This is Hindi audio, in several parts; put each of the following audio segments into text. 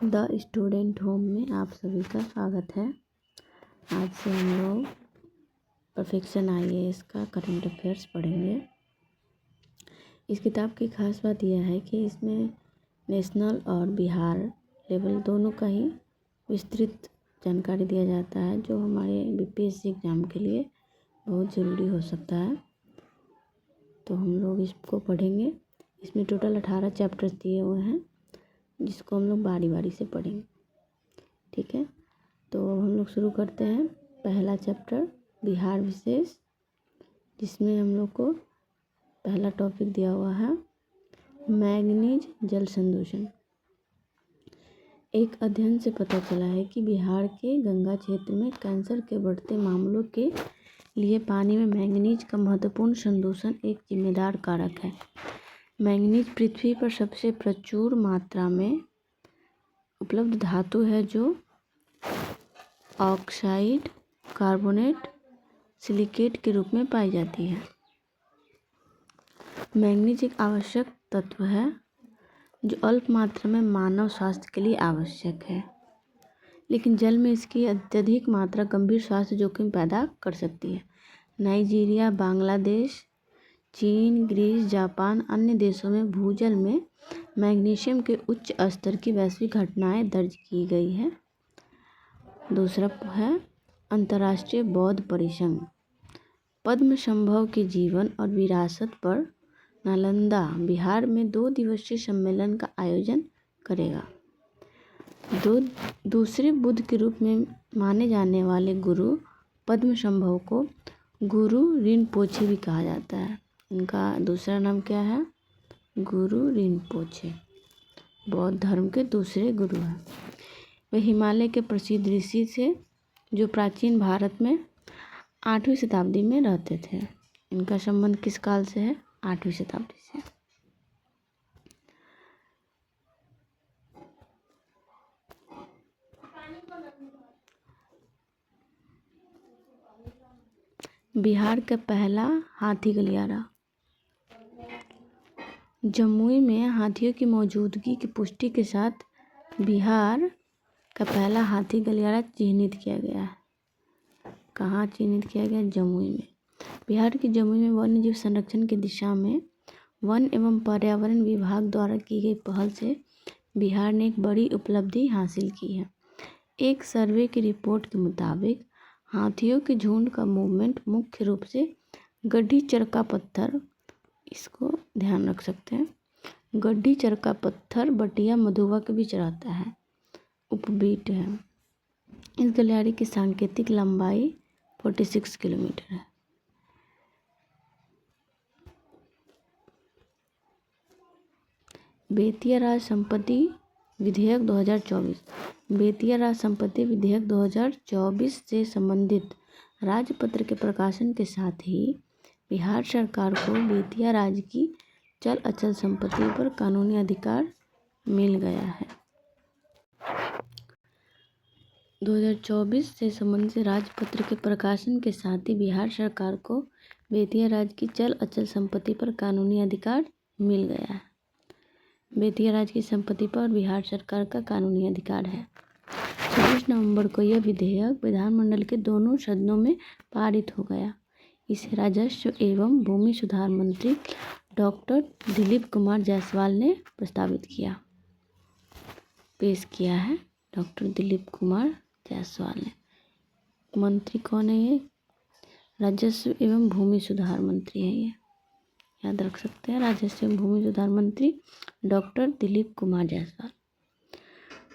द स्टूडेंट होम में आप सभी का स्वागत है। आज से हम लोग परफेक्शन IAS का करंट अफेयर्स पढ़ेंगे। इस किताब की खास बात यह है कि इसमें नेशनल और बिहार लेवल दोनों का ही विस्तृत जानकारी दिया जाता है, जो हमारे BPSC एग्ज़ाम के लिए बहुत ज़रूरी हो सकता है। तो हम लोग इसको पढ़ेंगे। इसमें टोटल 18 चैप्टर्स दिए हुए हैं, जिसको हम लोग बारी बारी से पढ़ेंगे। ठीक है, तो हम लोग शुरू करते हैं। पहला चैप्टर बिहार विशेष, जिसमें हम लोग को पहला टॉपिक दिया हुआ है मैंगनीज जल संदूषण। एक अध्ययन से पता चला है कि बिहार के गंगा क्षेत्र में कैंसर के बढ़ते मामलों के लिए पानी में मैंगनीज का महत्वपूर्ण संदूषण एक जिम्मेदार कारक है। मैंगनीज पृथ्वी पर सबसे प्रचुर मात्रा में उपलब्ध धातु है, जो ऑक्साइड, कार्बोनेट, सिलिकेट के रूप में पाई जाती है। मैंगनीज एक आवश्यक तत्व है जो अल्प मात्रा में मानव स्वास्थ्य के लिए आवश्यक है, लेकिन जल में इसकी अत्यधिक मात्रा गंभीर स्वास्थ्य जोखिम पैदा कर सकती है। नाइजीरिया, बांग्लादेश, चीन, ग्रीस, जापान, अन्य देशों में भूजल में मैग्नीशियम के उच्च स्तर की वैश्विक घटनाएं दर्ज की गई है। दूसरा है अंतर्राष्ट्रीय बौद्ध परिसंघ पद्मसंभव के जीवन और विरासत पर नालंदा बिहार में 2 दिवसीय सम्मेलन का आयोजन करेगा। दूसरे बुद्ध के रूप में माने जाने वाले गुरु पद्मसंभव को गुरु रिनपोछे भी कहा जाता है। इनका दूसरा नाम क्या है? गुरु रिनपोछे। बौद्ध धर्म के दूसरे गुरु हैं। वे हिमालय के प्रसिद्ध ऋषि थे, जो प्राचीन भारत में 8वीं शताब्दी में रहते थे। इनका संबंध किस काल से है? 8वीं शताब्दी से। बिहार का पहला हाथी गलियारा। जमुई में हाथियों की मौजूदगी की पुष्टि के साथ बिहार का पहला हाथी गलियारा चिन्हित किया गया है। कहाँ चिन्हित किया गया? जमुई में। बिहार के जमुई में वन्यजीव संरक्षण की दिशा में वन एवं पर्यावरण विभाग द्वारा की गई पहल से बिहार ने एक बड़ी उपलब्धि हासिल की है। एक सर्वे की रिपोर्ट के मुताबिक हाथियों के झुंड का मूवमेंट मुख्य रूप से गड्ढी चरका पत्थर, इसको ध्यान रख सकते हैं, गड्ढी चरका पत्थर बटिया मधुवा के बीच रहता है, उपबीट है। इस गलियारे की सांकेतिक लंबाई 46 किलोमीटर है। बेतिया राज संपत्ति विधेयक 2024। बेतिया राज संपत्ति विधेयक 2024 से संबंधित राजपत्र के प्रकाशन के साथ ही बिहार सरकार को बेतिया राज की चल अचल संपत्ति पर कानूनी अधिकार मिल गया है। 2024 से संबंधित राजपत्र के प्रकाशन के साथ ही बिहार सरकार को बेतिया राज की चल अचल संपत्ति पर कानूनी अधिकार मिल गया है। बेतिया राज की संपत्ति पर बिहार सरकार का कानूनी अधिकार है। 26 नवंबर को यह विधेयक विधानमंडल के दोनों सदनों में पारित हो गया। इसे राजस्व एवं भूमि सुधार मंत्री डॉक्टर दिलीप कुमार जायसवाल ने प्रस्तावित किया, पेश किया है। डॉक्टर दिलीप कुमार जायसवाल ने। मंत्री कौन है ये? राजस्व एवं भूमि सुधार मंत्री है ये, याद रख सकते हैं। राजस्व एवं भूमि सुधार मंत्री डॉक्टर दिलीप कुमार जायसवाल।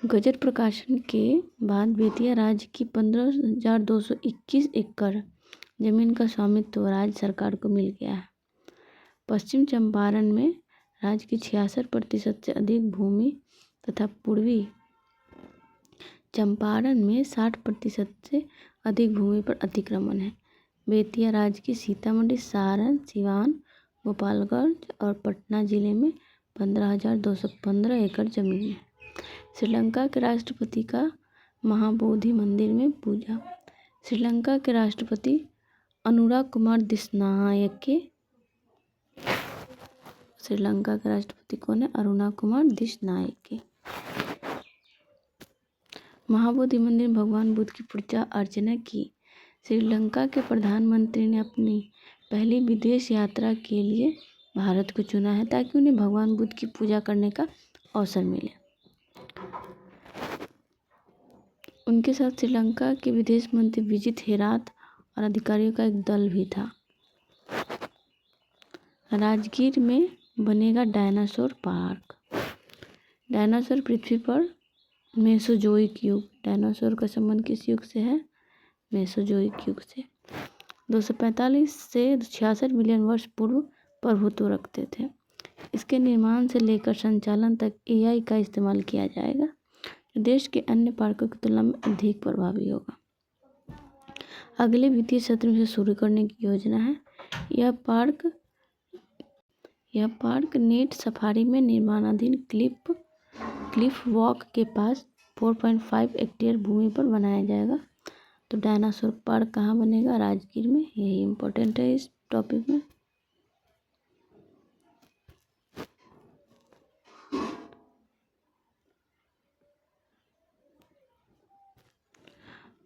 गजट प्रकाशन के बाद बेतिया राज्य की 15,221 एकड़ जमीन का स्वामित्व राज्य सरकार को मिल गया है। पश्चिम चंपारण में राज्य की 66% से अधिक भूमि तथा पूर्वी चंपारण में 60% से अधिक भूमि पर अतिक्रमण है। बेतिया राज्य की सीतामढ़ी, सारण, सिवान, गोपालगंज और पटना जिले में 15,215 एकड़ जमीन है। श्रीलंका के राष्ट्रपति का महाबोधि मंदिर में पूजा। श्रीलंका के राष्ट्रपति अनुराग कुमार दिसनायके। श्रीलंका के राष्ट्रपति कौन है? अनुराग कुमार दिसनायके। महाबोधि मंदिर में भगवान बुद्ध की पूजा अर्चना की। श्रीलंका के प्रधानमंत्री ने अपनी पहली विदेश यात्रा के लिए भारत को चुना है ताकि उन्हें भगवान बुद्ध की पूजा करने का अवसर मिले। उनके साथ श्रीलंका के विदेश मंत्री विजित हेरात और अधिकारियों का एक दल भी था। राजगीर में बनेगा डायनासोर पार्क। डायनासोर पृथ्वी पर मेसोजोइक युग। डायनासोर का संबंध किस युग से है? मेसोजोइक युग से। 245 से 66 मिलियन वर्ष पूर्व प्रभुत्व रखते थे। इसके निर्माण से लेकर संचालन तक एआई का इस्तेमाल किया जाएगा, जो देश के अन्य पार्कों की तुलना में अधिक प्रभावी होगा। अगले वित्तीय सत्र में से शुरू करने की योजना है। यह पार्क नेट सफारी में निर्माणाधीन क्लिफ वॉक के पास 4.5 हेक्टेयर भूमि पर बनाया जाएगा। तो डायनासोर पार्क कहाँ बनेगा? राजगीर में। यही इम्पोर्टेंट है इस टॉपिक में।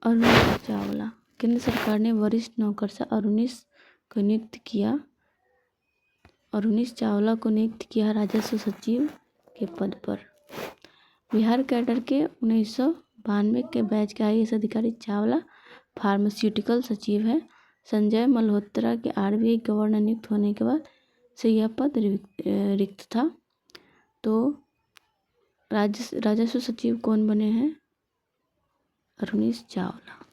अरुणीश चावला। केंद्र सरकार ने वरिष्ठ नौकरशाह अरुणीश चावला को नियुक्त किया राजस्व सचिव के पद पर। बिहार कैडर के 1992 के बैच के IAS अधिकारी चावला फार्मास्यूटिकल सचिव है। संजय मल्होत्रा के RBI गवर्नर नियुक्त होने के बाद से यह पद रिक्त था। तो राजस्व सचिव कौन बने हैं? अरुणीश चावला।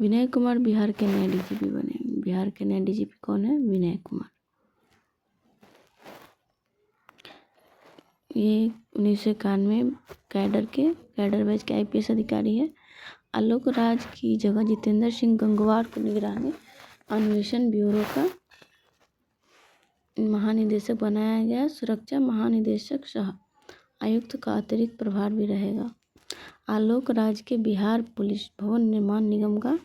विनय कुमार बिहार के नए DGP बने। बिहार के नए DGP कौन है? विनय कुमार। ये 1991 कैडर बैच के IPS अधिकारी है। आलोक राज की जगह जितेंद्र सिंह गंगवार को निगरानी अन्वेषण ब्यूरो का महानिदेशक बनाया गया। सुरक्षा महानिदेशक सह आयुक्त का अतिरिक्त प्रभार भी रहेगा। आलोक राज के बिहार पुलिस भवन निर्माण निगम का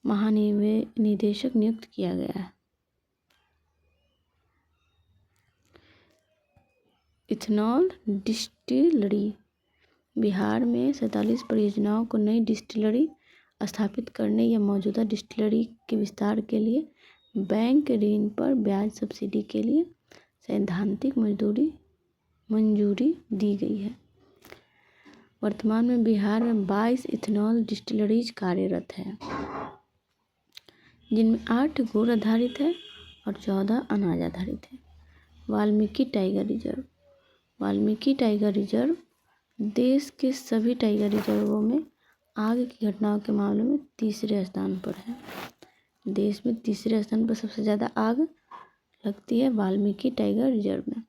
महानिदेशक नियुक्त किया गया है। Ethanol distillery. बिहार में 47 परियोजनाओं को नई डिस्टिलरी स्थापित करने या मौजूदा डिस्टिलरी के विस्तार के लिए बैंक ऋण पर ब्याज सब्सिडी के लिए सैद्धांतिक मंजूरी दी गई है। वर्तमान में बिहार में 22 इथेनॉल डिस्टिलरीज कार्यरत है, जिनमें 8 गुड़ आधारित है और 14 अनाज आधारित है। वाल्मीकि टाइगर रिजर्व देश के सभी टाइगर रिजर्वों में आग की घटनाओं के मामले में तीसरे स्थान पर है। देश में तीसरे स्थान पर सबसे ज़्यादा आग लगती है वाल्मीकि टाइगर रिजर्व में।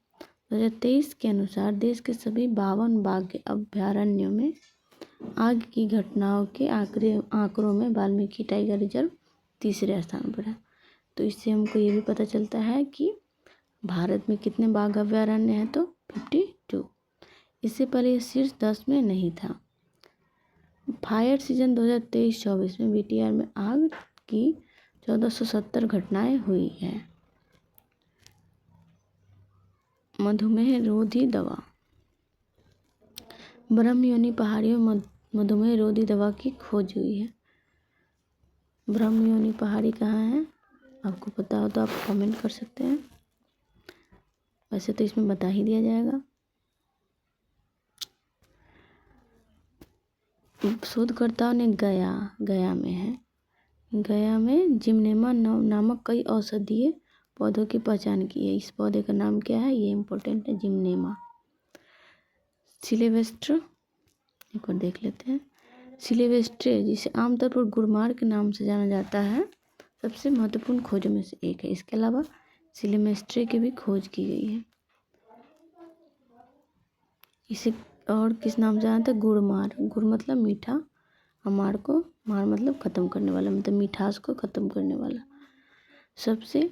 2023 के अनुसार देश के सभी 52 बाघ अभयारण्यों में आग की घटनाओं के आंकड़ों में वाल्मीकि टाइगर रिजर्व तीसरे स्थान पर है। तो इससे हमको ये भी पता चलता है कि भारत में कितने बाघ अभयारण्य हैं, तो 52। इससे पहले ये शीर्ष 10 में नहीं था। फायर सीजन 2023-24 में BTR में आग की 1470 घटनाएं हुई हैं। मधुमेह रोधी दवा। ब्रह्मयोनी पहाड़ियों में मधुमेह रोधी दवा की खोज हुई है। ब्रह्मयोनी पहाड़ी कहाँ है? आपको पता हो तो आप कमेंट कर सकते हैं। वैसे तो इसमें बता ही दिया जाएगा। शोधकर्ताओं ने गया में है। गया में जिम्नेमा नामक कई औषधीय पौधों की पहचान की है। इस पौधे का नाम क्या है? ये इम्पोर्टेंट है, जिम्नेमा। सिल्वेस्टर, एक और देख लेते हैं। सिल्वेस्ट्रे, जिसे आमतौर पर गुड़मार के नाम से जाना जाता है, सबसे महत्वपूर्ण खोजों में से एक है। इसके अलावा सिल्वेस्ट्रे की भी खोज की गई है। इसे और किस नाम से जाना था? गुड़मार। गुड़ मतलब मीठा, मार मतलब ख़त्म करने वाला, मतलब मिठास को ख़त्म करने वाला। सबसे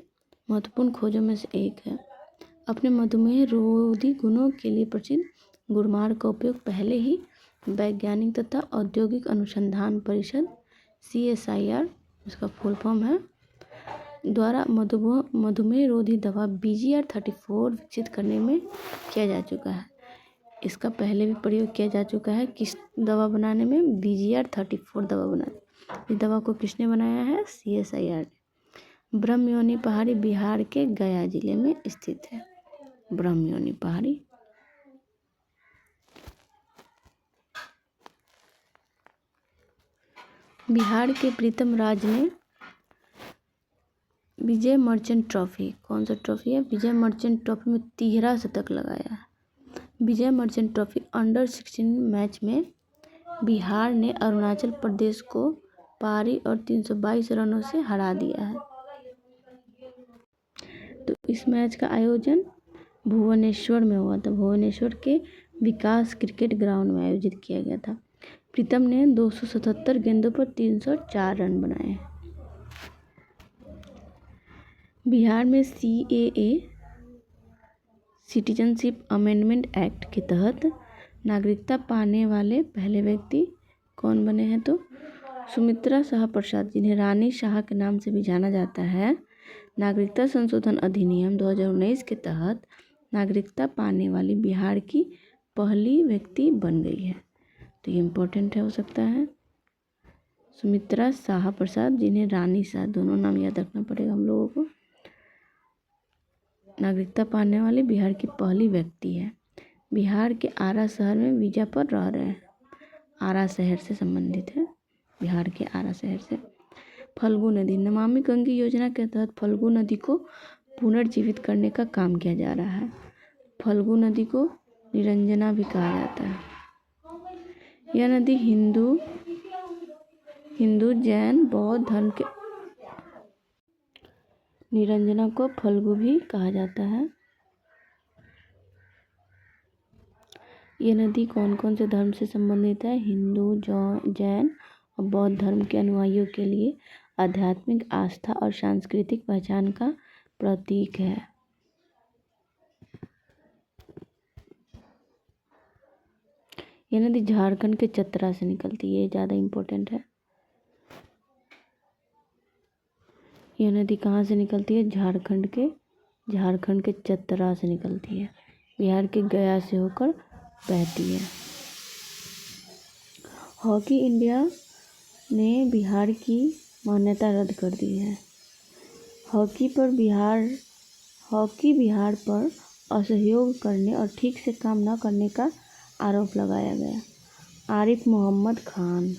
महत्वपूर्ण खोजों में से एक है। अपने मधुमेह रोधी गुणों के लिए प्रसिद्ध गुड़मार का उपयोग पहले ही वैज्ञानिक तथा औद्योगिक अनुसंधान परिषद CSIR, उसका फुल फॉर्म है, द्वारा मधुमेह रोधी दवा BGR-34 विकसित करने में किया जा चुका है। इसका पहले भी प्रयोग किया जा चुका है। किस दवा बनाने में? BGR-34 दवा बनाने। इस दवा को किसने बनाया है? CSIR ने। ब्रह्मयोनी पहाड़ी बिहार के गया जिले में स्थित है। ब्रह्मयोनी पहाड़ी। बिहार के प्रीतम राज ने विजय मर्चेंट ट्रॉफी, कौन सा ट्रॉफी है? विजय मर्चेंट ट्रॉफी में 13 शतक लगाया है। विजय मर्चेंट ट्रॉफी अंडर-16 मैच में बिहार ने अरुणाचल प्रदेश को पारी और 322 रनों से हरा दिया है। तो इस मैच का आयोजन भुवनेश्वर में हुआ था। भुवनेश्वर के विकास क्रिकेट ग्राउंड में आयोजित किया गया था। प्रीतम ने 277 गेंदों पर 304 रन बनाए। बिहार में CAA सिटीजनशिप अमेंडमेंट एक्ट के तहत नागरिकता पाने वाले पहले व्यक्ति कौन बने हैं? तो सुमित्रा शाह प्रसाद, जिन्हें रानी शाह के नाम से भी जाना जाता है। नागरिकता संशोधन अधिनियम 2019 के तहत नागरिकता पाने वाली बिहार की पहली व्यक्ति बन गई है। तो ये इम्पोर्टेंट हो सकता है। सुमित्रा शाह प्रसाद, जिन्हें रानी शाह, दोनों नाम याद रखना पड़ेगा हम लोगों को। नागरिकता पाने वाली बिहार की पहली व्यक्ति है। बिहार के आरा शहर में वीजा पर रह रहे हैं। आरा शहर से संबंधित है, बिहार के आरा शहर से। फल्गु नदी, नमामि गंगे योजना के तहत फल्गु नदी को पुनर्जीवित करने का काम किया जा रहा है। फल्गु नदी को निरंजना भी कहा जाता है। यह नदी हिंदू जैन बौद्ध धर्म के निरंजना को फल्गु भी कहा जाता है। ये नदी कौन कौन से धर्म से संबंधित है? हिंदू, जैन और बौद्ध धर्म के अनुयायियों के लिए आध्यात्मिक आस्था और सांस्कृतिक पहचान का प्रतीक है। यह नदी झारखंड के चतरा से निकलती है, ये ज़्यादा इम्पोर्टेंट है। यह नदी कहाँ से निकलती है? झारखंड के चतरा से निकलती है। बिहार के गया से होकर बहती है। हॉकी इंडिया ने बिहार की मान्यता रद्द कर दी है। हॉकी बिहार पर असहयोग करने और ठीक से काम न करने का आरोप लगाया गया। आरिफ मोहम्मद खान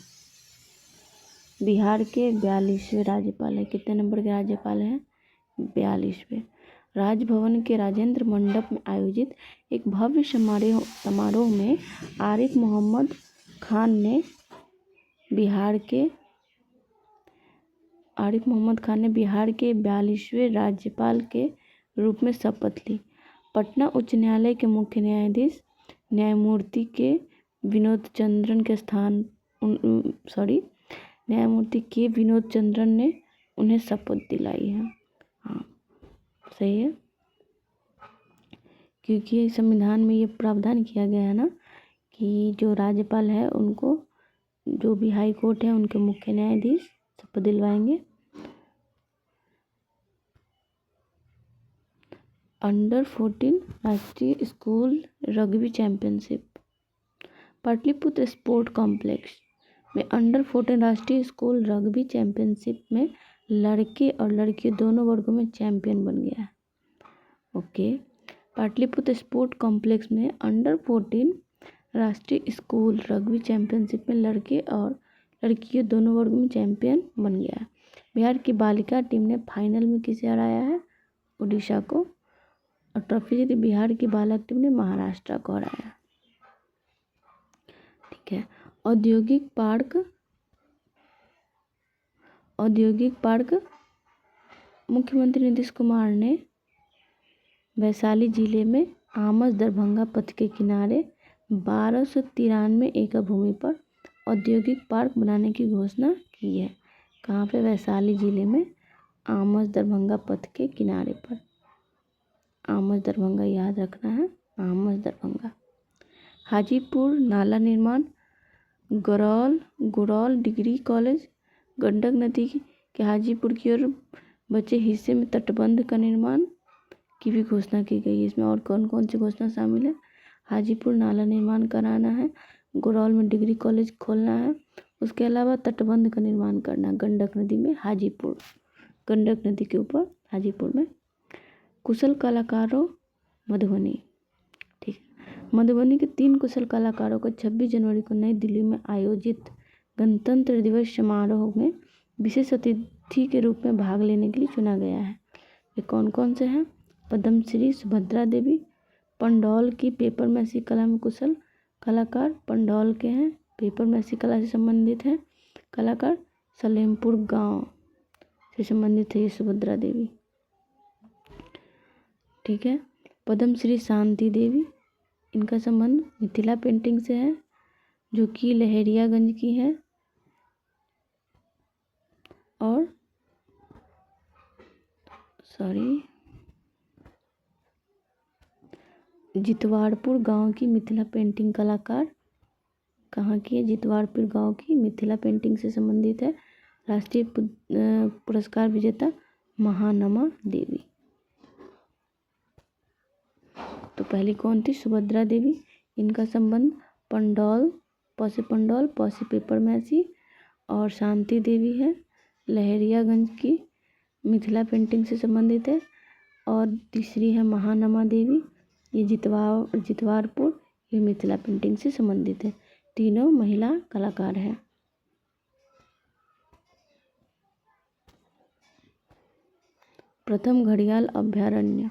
बिहार के 42वें राज्यपाल है। कितने नंबर के राज्यपाल हैं? 42वें। राजभवन के राजेंद्र मंडप में आयोजित एक भव्य समारोह में आरिफ मोहम्मद खान ने बिहार के 42वें राज्यपाल के रूप में शपथ ली। पटना उच्च न्यायालय के मुख्य न्यायाधीश न्यायमूर्ति के विनोद चंद्रन ने उन्हें शपथ दिलाई है। हाँ, सही है, क्योंकि संविधान में ये प्रावधान किया गया है ना कि जो राज्यपाल है उनको, जो भी हाई कोर्ट है उनके मुख्य न्यायाधीश शपथ दिलवाएंगे। अंडर-14 राष्ट्रीय school rugby championship. Pataliputra sport complex में अंडर-14 राष्ट्रीय स्कूल रग्बी चैंपियनशिप में लड़के और लड़कियों दोनों वर्गों में चैंपियन बन गया है। ओके, पाटलिपुत्र स्पोर्ट कॉम्प्लेक्स में अंडर-14 राष्ट्रीय स्कूल रग्बी चैंपियनशिप में लड़के और लड़कियों दोनों वर्गों में चैंपियन बन गया है। बिहार की बालिका टीम ने फाइनल में किसे हराया है? उड़ीसा को। और ट्रॉफी जीती बिहार की बालक टीम ने महाराष्ट्र को हराया। ठीक है। औद्योगिक पार्क मुख्यमंत्री नीतीश कुमार ने वैशाली जिले में आमस दरभंगा पथ के किनारे 1293 एकड़ भूमि पर औद्योगिक पार्क बनाने की घोषणा की है। कहाँ पे? वैशाली जिले में आमस दरभंगा पथ के किनारे पर। आमस दरभंगा याद रखना है, आमस दरभंगा। हाजीपुर नाला निर्माण। Guraul degree college. गंडक नदी के हाजीपुर की ओर बचे हिस्से में तटबंध का निर्माण की भी घोषणा की गई है। इसमें और कौन कौन सी घोषणा शामिल है? हाजीपुर नाला निर्माण कराना है, गुरौल में डिग्री कॉलेज खोलना है, उसके अलावा तटबंध का निर्माण करना गंडक नदी में हाजीपुर, गंडक नदी के ऊपर हाजीपुर में। कुशल कलाकारों मधुबनी, ठीक है। मधुबनी के 3 कुशल कलाकारों को 26 जनवरी को नई दिल्ली में आयोजित गणतंत्र दिवस समारोह में विशेष अतिथि के रूप में भाग लेने के लिए चुना गया है। ये कौन कौन से हैं? पद्मश्री सुभद्रा देवी, पंडौल की पेपर मैसी कला में कुशल कलाकार पंडौल के हैं, पेपर मैसी कला से संबंधित हैं कलाकार, सलेमपुर गांव से संबंधित है ये सुभद्रा देवी, ठीक है। पद्मश्री शांति देवी, इनका संबंध मिथिला पेंटिंग से है, जो कि लहरियागंज की है, और जितवारपुर गांव की मिथिला पेंटिंग कलाकार, कहाँ की है? जितवारपुर गांव की, मिथिला पेंटिंग से संबंधित है। राष्ट्रीय पुरस्कार विजेता महानमा देवी। तो पहली कौन थी? सुभद्रा देवी। इनका संबंध पंडौल, पौसे पेपर मैसी, और शांति देवी है, लहरियागंज की, मिथिला पेंटिंग से संबंधित है। और तीसरी है महानमा देवी, ये जितवारपुर, ये मिथिला पेंटिंग से संबंधित है। तीनों महिला कलाकार हैं। प्रथम घड़ियाल अभयारण्य,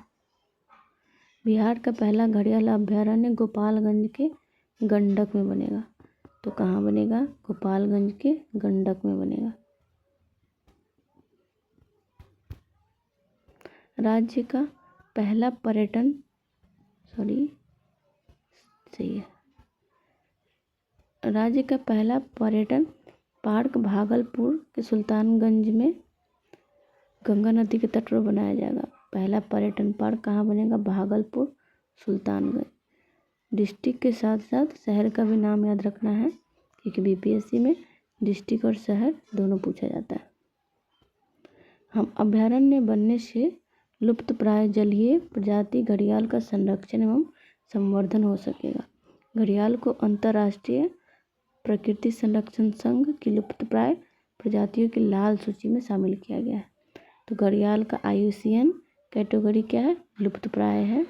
बिहार का पहला घड़ियाल अभयारण्य गोपालगंज के गंडक में बनेगा। तो कहाँ बनेगा? गोपालगंज के गंडक में बनेगा। राज्य का पहला पर्यटन राज्य का पहला पर्यटन पार्क भागलपुर के सुल्तानगंज में गंगा नदी के तट पर बनाया जाएगा। पहला पर्यटन पार्क कहाँ बनेगा? भागलपुर, सुल्तानगंज। डिस्ट्रिक्ट के साथ साथ शहर का भी नाम याद रखना है, क्योंकि बीपीएससी में डिस्ट्रिक्ट और शहर दोनों पूछा जाता है। हम अभयारण्य बनने से लुप्त प्राय जलीय प्रजाति घड़ियाल का संरक्षण एवं संवर्धन हो सकेगा। घड़ियाल को अंतर्राष्ट्रीय प्रकृति संरक्षण संघ की लुप्त प्राय प्रजातियों की लाल सूची में शामिल किया गया है। तो घड़ियाल का IUCN कैटेगरी क्या है? लुप्त प्राय है।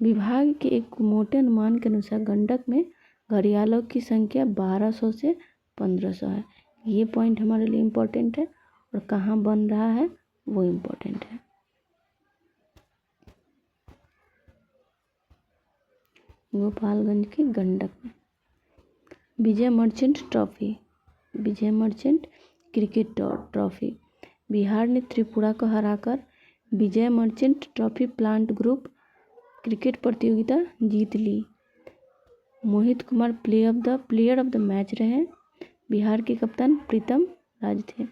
विभाग के एक मोटे अनुमान के अनुसार गंडक में घड़ियालों की संख्या 1200 से 1500 है। ये पॉइंट हमारे लिए इम्पोर्टेंट है, और कहाँ बन रहा है वो इम्पोर्टेंट है। गोपालगंज के गंडक में। विजय मर्चेंट क्रिकेट ट्रॉफी, बिहार ने त्रिपुरा को हराकर Vijay Merchant trophy plate group cricket प्रतियोगिता जीत ली। Mohit Kumar player of the match रहे। बिहार के कप्तान प्रीतम राज थे।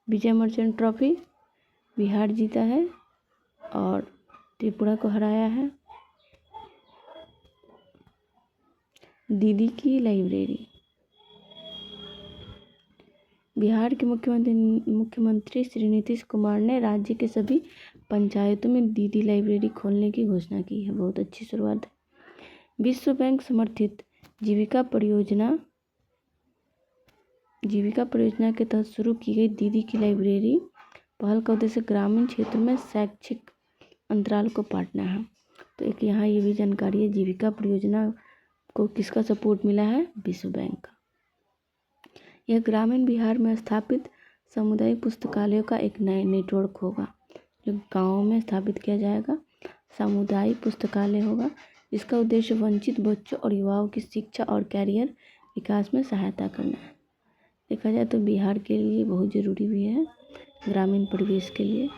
विजय मर्चेंट ट्रॉफी बिहार जीता है और त्रिपुरा को हराया है। दीदी की लाइब्रेरी, बिहार के मुख्यमंत्री श्री नीतीश कुमार ने राज्य के सभी पंचायतों में दीदी लाइब्रेरी खोलने की घोषणा की है। बहुत अच्छी शुरुआत है। विश्व बैंक समर्थित जीविका परियोजना के तहत शुरू की गई दीदी की लाइब्रेरी पहल का उद्देश्य ग्रामीण क्षेत्र में शैक्षिक अंतराल को पाटना है। तो एक यहाँ ये भी जानकारी है, जीविका परियोजना को किसका सपोर्ट मिला है? विश्व बैंक का। यह ग्रामीण बिहार में स्थापित सामुदायिक पुस्तकालयों का एक नया नेटवर्क होगा, जो गाँव में स्थापित किया जाएगा। सामुदायिक पुस्तकालय होगा, इसका उद्देश्य वंचित बच्चों और युवाओं की शिक्षा और कैरियर विकास में सहायता करना है। देखा जाए तो बिहार के लिए बहुत ज़रूरी भी है, ग्रामीण परिवेश के लिए।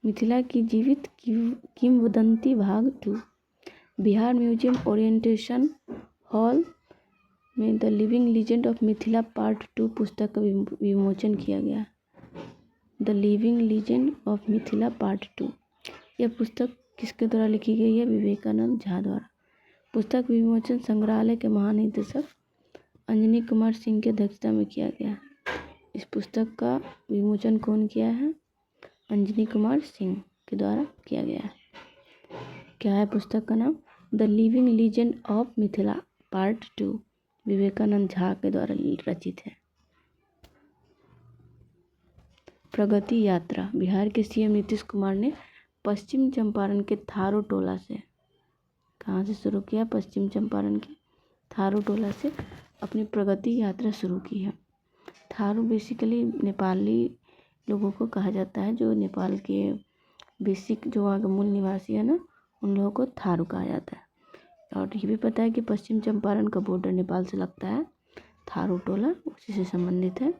मिथिला की जीवित किंवदंती भाग 2, बिहार म्यूजियम ओरिएंटेशन हॉल में the living legend of Mithila part 2 पुस्तक का विमोचन किया गया। The living legend of Mithila part 2, यह पुस्तक किसके द्वारा लिखी गई है? विवेकानंद झा द्वारा। पुस्तक विमोचन संग्रहालय के महानिदेशक अंजनी कुमार सिंह की अध्यक्षता में किया गया। इस पुस्तक का विमोचन कौन किया है? अंजनी कुमार सिंह के द्वारा किया गया है। क्या है पुस्तक का नाम? The living legend of Mithila part 2, Vivekanand Jha के द्वारा रचित है। प्रगति यात्रा। बिहार के सीएम नीतीश कुमार ने पश्चिम चंपारण के थारू टोला से, कहाँ से शुरू किया? पश्चिम चंपारण के थारू टोला से अपनी प्रगति यात्रा शुरू की है। थारू बेसिकली नेपाली लोगों को कहा जाता है, जो नेपाल के बेसिक जो वहाँ के मूल निवासी है ना, उन लोगों को थारू कहा जाता है। और ये भी पता है कि पश्चिम चंपारण का बॉर्डर नेपाल से लगता है। थारू टोला उसी से संबंधित है।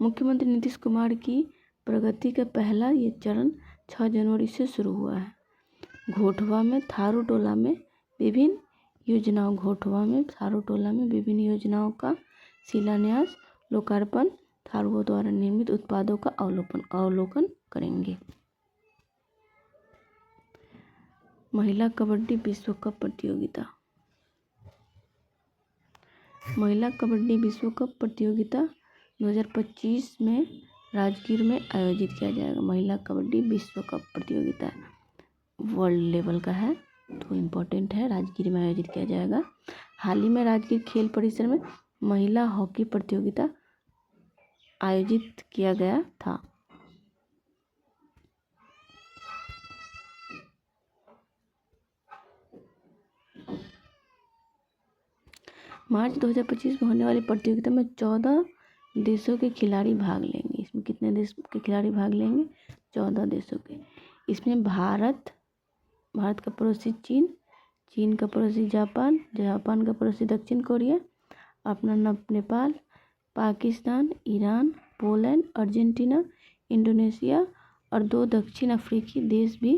मुख्यमंत्री नीतीश कुमार की प्रगति का पहला ये चरण 6 जनवरी से शुरू हुआ है। घोटवा में थारू टोला में विभिन्न योजनाओं का शिलान्यास, लोकार्पण, थारूओं द्वारा निर्मित उत्पादों का अवलोकन करेंगे। महिला कबड्डी विश्व कप प्रतियोगिता। महिला कबड्डी विश्व कप प्रतियोगिता 2025 में राजगीर में आयोजित किया जाएगा। महिला कबड्डी विश्व कप प्रतियोगिता वर्ल्ड लेवल का है, तो इम्पोर्टेंट है, राजगीर में आयोजित किया जाएगा। हाल ही में राजगीर खेल परिसर में महिला हॉकी प्रतियोगिता आयोजित किया गया था। मार्च 2025 में होने वाली प्रतियोगिता में 14 देशों के खिलाड़ी भाग लेंगे। इसमें कितने देश के खिलाड़ी भाग लेंगे? 14 देशों के। इसमें भारत का पड़ोसी चीन का पड़ोसी जापान का पड़ोसी दक्षिण कोरिया, अपना Nepal, Pakistan, Iran, Poland, Argentina, Indonesia और 2 दक्षिण अफ्रीकी देश भी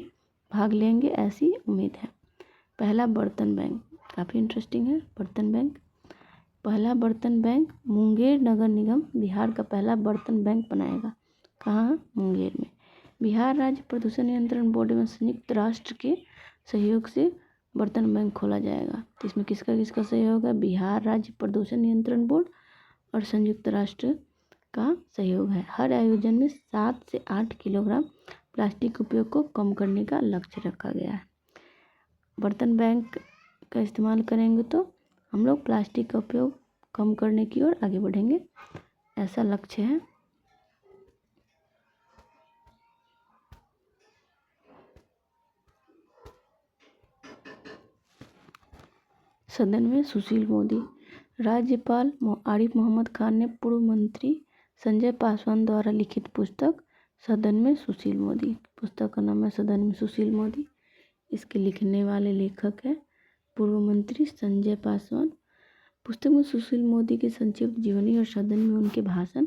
भाग लेंगे, ऐसी उम्मीद है। पहला बर्तन बैंक, काफ़ी इंटरेस्टिंग है। पहला बर्तन बैंक मुंगेर नगर निगम बिहार का पहला बर्तन बैंक बनाएगा। कहाँ? मुंगेर में। बिहार राज्य प्रदूषण नियंत्रण बोर्ड एवं संयुक्त राष्ट्र के सहयोग से बर्तन बैंक खोला जाएगा। तो इसमें किसका सहयोग है? बिहार राज्य प्रदूषण नियंत्रण बोर्ड और संयुक्त राष्ट्र का सहयोग है। हर आयोजन में 7 से 8 किलोग्राम प्लास्टिक उपयोग को कम करने का लक्ष्य रखा गया है। बर्तन बैंक का इस्तेमाल करेंगे तो हम लोग प्लास्टिक का उपयोग कम करने की ओर आगे बढ़ेंगे, ऐसा लक्ष्य है। सदन में सुशील मोदी। राज्यपाल आरिफ मोहम्मद खान ने पूर्व मंत्री संजय पासवान द्वारा लिखित पुस्तक सदन में सुशील मोदी, पुस्तक का नाम है सदन में सुशील मोदी। इसके लिखने वाले लेखक है पूर्व मंत्री संजय पासवान। पुस्तक में सुशील मोदी की संक्षिप्त जीवनी और सदन में उनके भाषण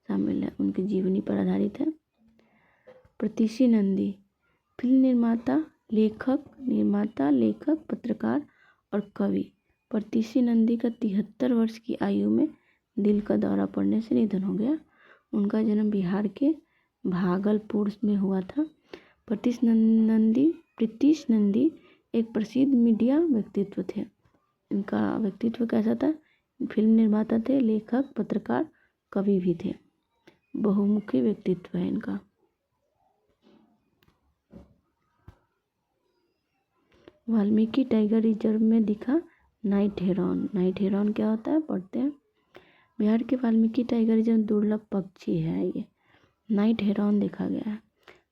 शामिल है, उनकी जीवनी पर आधारित है। प्रतीशी नंदी, फिल्म निर्माता, लेखक, पत्रकार और कवि प्रतीशी नंदी का 73 वर्ष की आयु में दिल का दौरा पड़ने से निधन हो गया। उनका जन्म बिहार के भागलपुर में हुआ था। प्रतीश नंदी एक प्रसिद्ध मीडिया व्यक्तित्व थे। इनका व्यक्तित्व कैसा था? फिल्म निर्माता थे, लेखक, पत्रकार, कवि भी थे। बहुमुखी व्यक्तित्व है इनका। वाल्मीकि टाइगर रिजर्व में दिखा नाइट हेरॉन। नाइट हेरॉन क्या होता है? पढ़ते हैं। बिहार के वाल्मीकि टाइगर रिजर्व दुर्लभ पक्षी है ये। नाइट हेरॉन देखा गया है।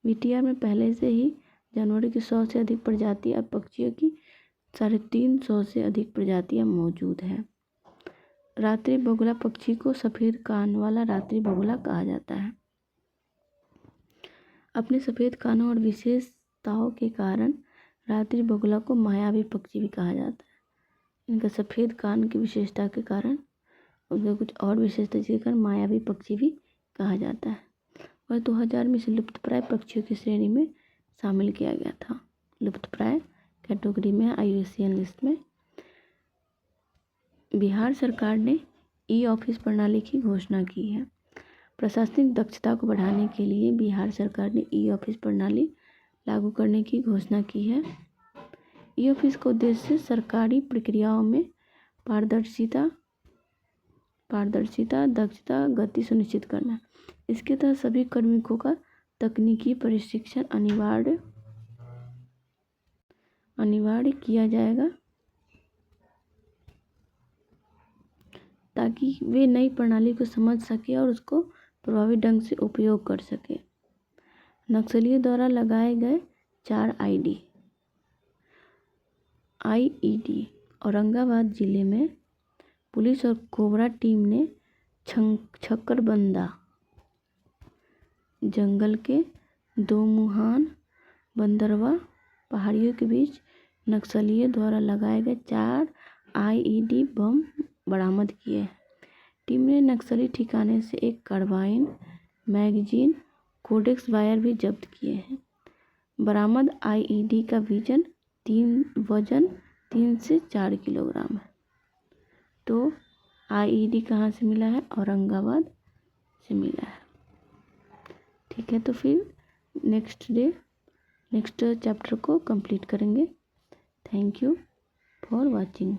वीटीआर में पहले से ही जानवरों की 100 से अधिक प्रजातियां, पक्षियों की 350 से अधिक प्रजातियां मौजूद हैं। रात्रि बगुला पक्षी को सफ़ेद कान वाला रात्रि बगुला कहा जाता है। अपने सफ़ेद कानों और विशेषताओं के कारण रात्रि बगुला को मायावी पक्षी भी कहा जाता है। इनका सफ़ेद कान की विशेषता के कारण, उनका कुछ और विशेषता के कारण मायावी पक्षी भी कहा जाता है। और 2000 में इसे लुप्तप्राय पक्षियों की श्रेणी में शामिल किया गया था। लुप्तप्राय कैटेगरी में, IUCN लिस्ट में। बिहार सरकार ने ई-ऑफिस प्रणाली की घोषणा की है। प्रशासनिक दक्षता को बढ़ाने के लिए बिहार सरकार ने ई-ऑफिस प्रणाली लागू करने की घोषणा की है। ई-ऑफिस का उद्देश्य सरकारी प्रक्रियाओं में पारदर्शिता, दक्षता, गति सुनिश्चित करना। इसके तहत सभी कार्मिकों का तकनीकी प्रशिक्षण अनिवार्य किया जाएगा ताकि वे नई प्रणाली को समझ सके और उसको प्रभावी ढंग से उपयोग कर सके। नक्सलियों द्वारा लगाए गए 4 आईईडी। औरंगाबाद जिले में पुलिस और कोबरा टीम ने छक्करबंदा जंगल के दोमुहान बंदरवा पहाड़ियों के बीच नक्सलियों द्वारा लगाए गए 4 आईईडी बम बरामद किए। टीम ने नक्सली ठिकाने से एक कार्बाइन, मैगजीन, कोडेक्स वायर भी जब्त किए हैं। बरामद आईईडी का वजन 3 से 4 किलोग्राम है। तो आईईडी कहाँ से मिला है? औरंगाबाद से मिला है। ठीक है, तो फिर नेक्स्ट चैप्टर को कंप्लीट करेंगे। Thank you for watching.